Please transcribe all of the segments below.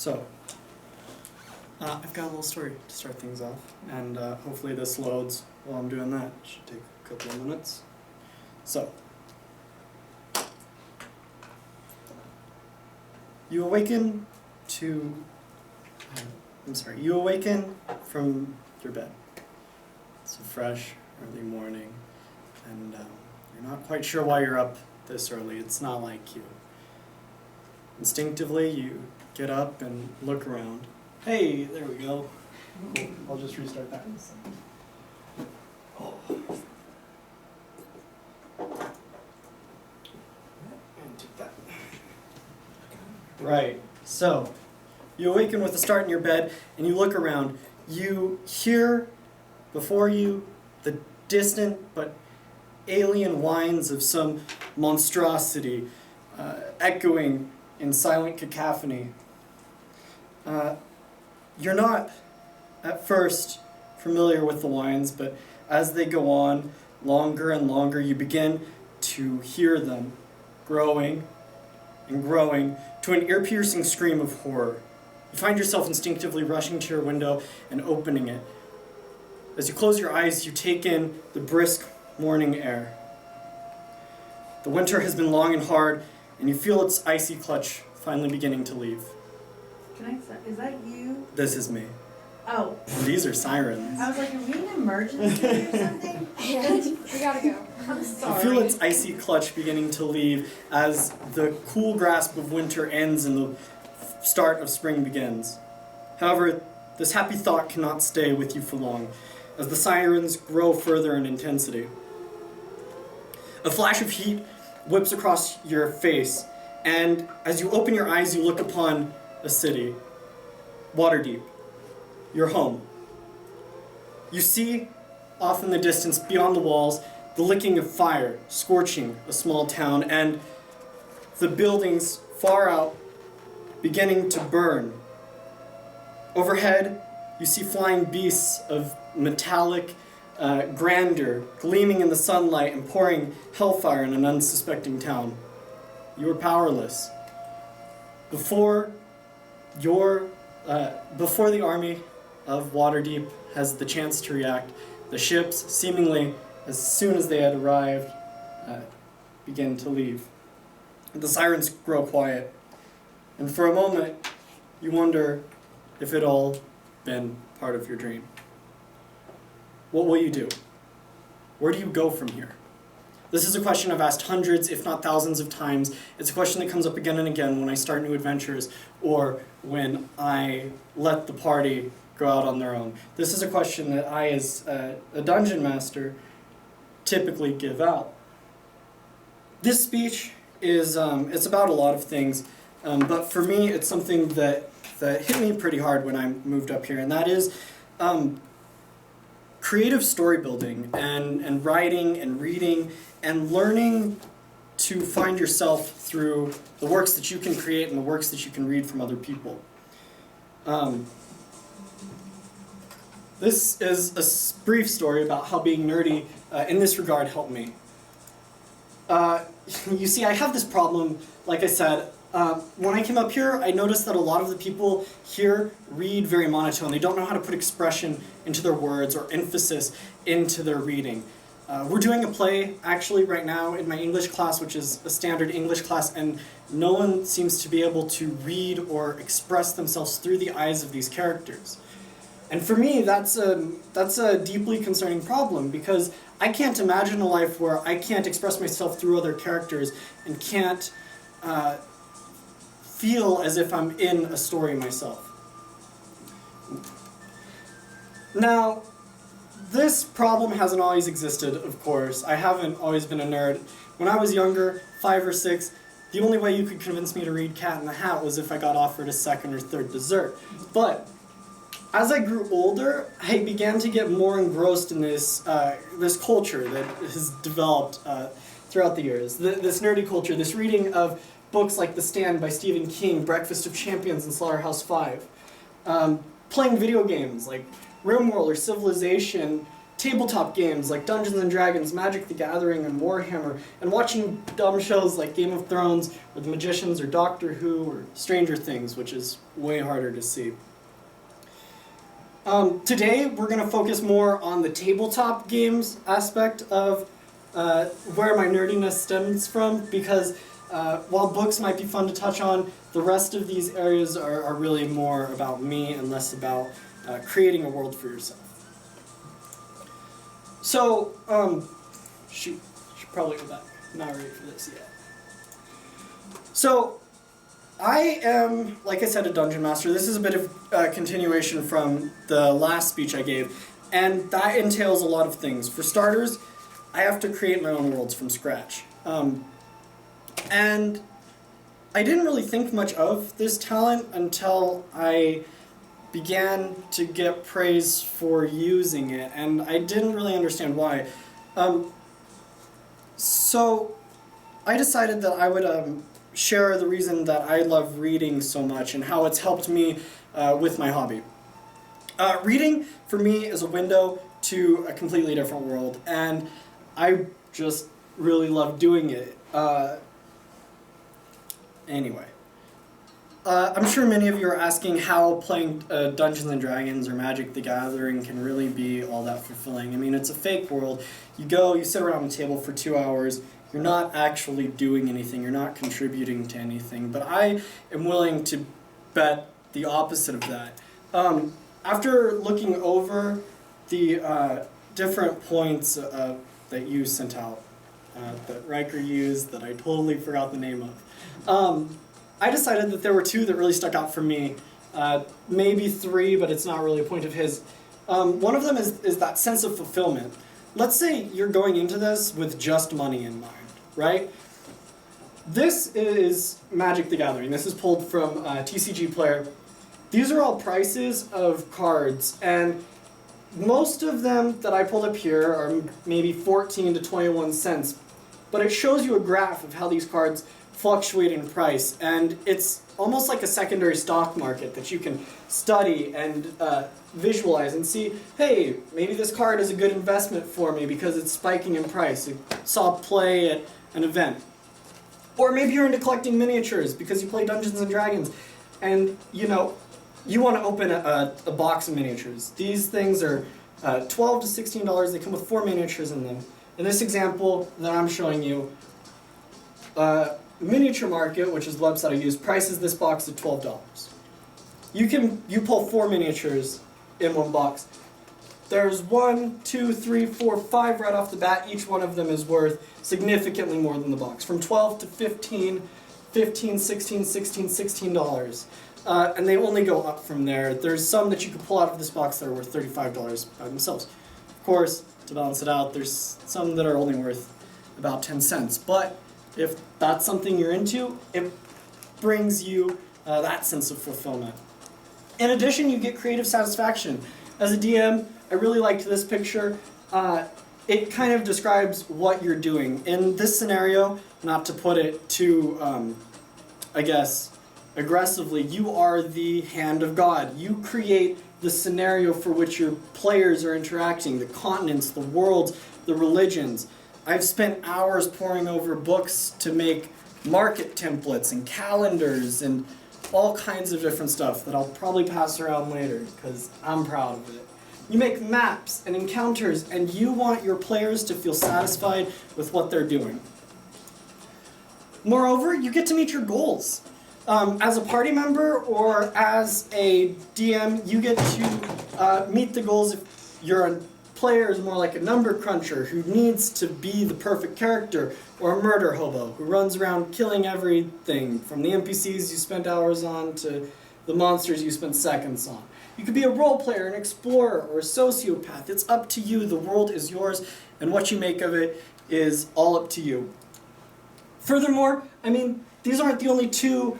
So, I've got a little story to start things off, and hopefully this loads while I'm doing that. It should take a couple of minutes. So, you awaken you awaken from your bed. It's a fresh, early morning, and you're not quite sure why you're up this early. It's not like you. Instinctively, you get up and look around. Hey, there we go. Cool. I'll just restart that in a second. Oh. And take that. Right, so you awaken with a start in your bed and you look around. You hear before you the distant but alien whines of some monstrosity echoing in silent cacophony. You're not at first familiar with the whines, but as they go on longer and longer, you begin to hear them growing and growing to an ear-piercing scream of horror. You find yourself instinctively rushing to your window and opening it. As you close your eyes, you take in the brisk morning air. The winter has been long and hard, and you feel its icy clutch finally beginning to leave. Is that you? This is me. Oh. These are sirens. I was like, are we in an emergency or something? We gotta go. I'm sorry. You feel its icy clutch beginning to leave as the cool grasp of winter ends and the start of spring begins. However, this happy thought cannot stay with you for long, as the sirens grow further in intensity. A flash of heat whips across your face, and as you open your eyes, you look upon a city, Waterdeep, your home. You see, off in the distance, beyond the walls, the licking of fire, scorching a small town, and the buildings far out beginning to burn. Overhead, you see flying beasts of metallic grandeur, gleaming in the sunlight and pouring hellfire in an unsuspecting town. You are powerless. Before the army of Waterdeep has the chance to react, the ships, seemingly as soon as they had arrived, begin to leave. The sirens grow quiet, and for a moment, you wonder if it all been part of your dream. What will you do? Where do you go from here? This is a question I've asked hundreds, if not thousands of times. It's a question that comes up again and again when I start new adventures or when I let the party go out on their own. This is a question that I, as a dungeon master, typically give out. This speech is it's about a lot of things, but for me it's something that hit me pretty hard when I moved up here, and that is creative story building and writing and reading and learning to find yourself through the works that you can create and the works that you can read from other people. This is a brief story about how being nerdy in this regard helped me. You see, I have this problem, like I said. When I came up here, I noticed that a lot of the people here read very monotone. They don't know how to put expression into their words or emphasis into their reading. We're doing a play, actually, right now in my English class, which is a standard English class, and no one seems to be able to read or express themselves through the eyes of these characters. And for me, that's a deeply concerning problem, because I can't imagine a life where I can't express myself through other characters and can't feel as if I'm in a story myself. Now, this problem hasn't always existed, of course. I haven't always been a nerd. When I was younger, 5 or 6, the only way you could convince me to read Cat in the Hat was if I got offered a second or third dessert. But as I grew older, I began to get more engrossed in this culture that has developed throughout the years. This nerdy culture, this reading of books like The Stand by Stephen King, Breakfast of Champions, and Slaughterhouse-Five. Playing video games like RimWorld or Civilization tabletop games like Dungeons and Dragons, Magic the Gathering, and Warhammer, and watching dumb shows like Game of Thrones, or The Magicians, or Doctor Who, or Stranger Things, which is way harder to see. Today, we're going to focus more on the tabletop games aspect of where my nerdiness stems from, because while books might be fun to touch on, the rest of these areas are really more about me and less about creating a world for yourself. So, shoot, should probably go back. I'm not ready for this yet. So, I am, like I said, a dungeon master. This is a bit of a continuation from the last speech I gave, and that entails a lot of things. For starters, I have to create my own worlds from scratch. And I didn't really think much of this talent until I began to get praise for using it, and I didn't really understand why. So I decided that I would share the reason that I love reading so much and how it's helped me with my hobby. Reading, for me, is a window to a completely different world, and I just really love doing it. Anyway. I'm sure many of you are asking how playing Dungeons and Dragons or Magic the Gathering can really be all that fulfilling. I mean, it's a fake world. You go, you sit around the table for 2 hours, you're not actually doing anything, you're not contributing to anything, but I am willing to bet the opposite of that. After looking over the different points that you sent out, that Riker used, that I totally forgot the name of, I decided that there were two that really stuck out for me. Maybe three, but it's not really a point of his. One of them is that sense of fulfillment. Let's say you're going into this with just money in mind, right? This is Magic the Gathering. This is pulled from TCG Player. These are all prices of cards, and most of them that I pulled up here are maybe 14 to 21 cents. But it shows you a graph of how these cards fluctuate in price, and it's almost like a secondary stock market that you can study and visualize and see, hey, maybe this card is a good investment for me because it's spiking in price. I saw play at an event. Or maybe you're into collecting miniatures because you play Dungeons and Dragons, and you want to open a box of miniatures. These things are $12 to $16. They come with 4 miniatures in them. In this example that I'm showing you, Miniature Market, which is the website I use, prices this box at $12. You pull 4 miniatures in one box. There's 1, 2, 3, 4, 5 right off the bat. Each one of them is worth significantly more than the box. From 12 to 15, 15, 16, 16, $16. And they only go up from there. There's some that you could pull out of this box that are worth $35 by themselves. Of course, to balance it out, there's some that are only worth about 10 cents. But if that's something you're into, it brings you that sense of fulfillment. In addition, you get creative satisfaction. As a DM, I really liked this picture. It kind of describes what you're doing. In this scenario, not to put it too, I guess, aggressively, you are the hand of God. You create the scenario for which your players are interacting, the continents, the worlds, the religions. I've spent hours poring over books to make market templates and calendars and all kinds of different stuff that I'll probably pass around later because I'm proud of it. You make maps and encounters, and you want your players to feel satisfied with what they're doing. Moreover, you get to meet your goals. As a party member or as a DM, you get to meet the goals if you're a player is more like a number cruncher who needs to be the perfect character, or a murder hobo who runs around killing everything, from the NPCs you spent hours on to the monsters you spent seconds on. You could be a role player, an explorer, or a sociopath. It's up to you. The world is yours, and what you make of it is all up to you. Furthermore, I mean, these aren't the only two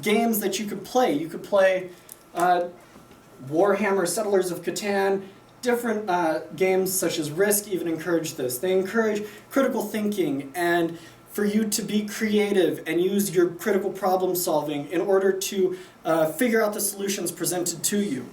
games that you could play. You could play Warhammer, Settlers of Catan. Different games such as Risk even encourage this. They encourage critical thinking and for you to be creative and use your critical problem solving in order to figure out the solutions presented to you.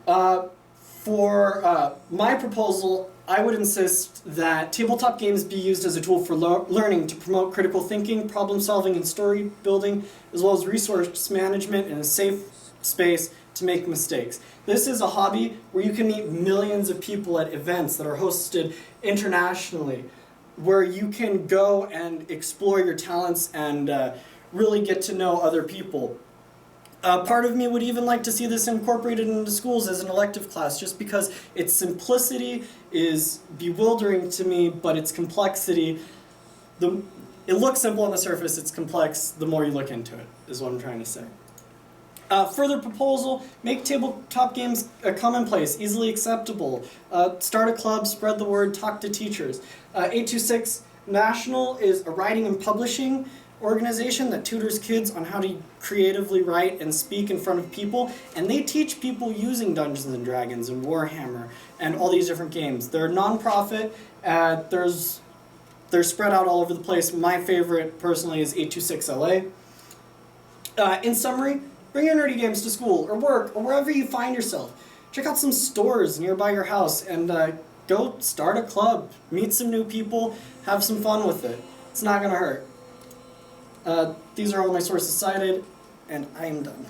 For my proposal, I would insist that tabletop games be used as a tool for learning to promote critical thinking, problem solving, and story building, as well as resource management in a safe space to make mistakes. This is a hobby where you can meet millions of people at events that are hosted internationally, where you can go and explore your talents and really get to know other people. Part of me would even like to see this incorporated into schools as an elective class, just because its simplicity is bewildering to me, but its complexity, it looks simple on the surface, it's complex the more you look into it, is what I'm trying to say. Further proposal, make tabletop games a commonplace, easily acceptable. Start a club, spread the word, talk to teachers. 826 National is a writing and publishing organization that tutors kids on how to creatively write and speak in front of people, and they teach people using Dungeons and Dragons and Warhammer and all these different games. They're a non-profit, they're spread out all over the place. My favorite personally is 826 LA. In summary, bring your nerdy games to school or work or wherever you find yourself. Check out some stores nearby your house and go start a club, meet some new people, have some fun with it. It's not gonna hurt. These are all my sources cited, and I am done.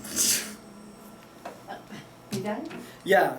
You done? Yeah,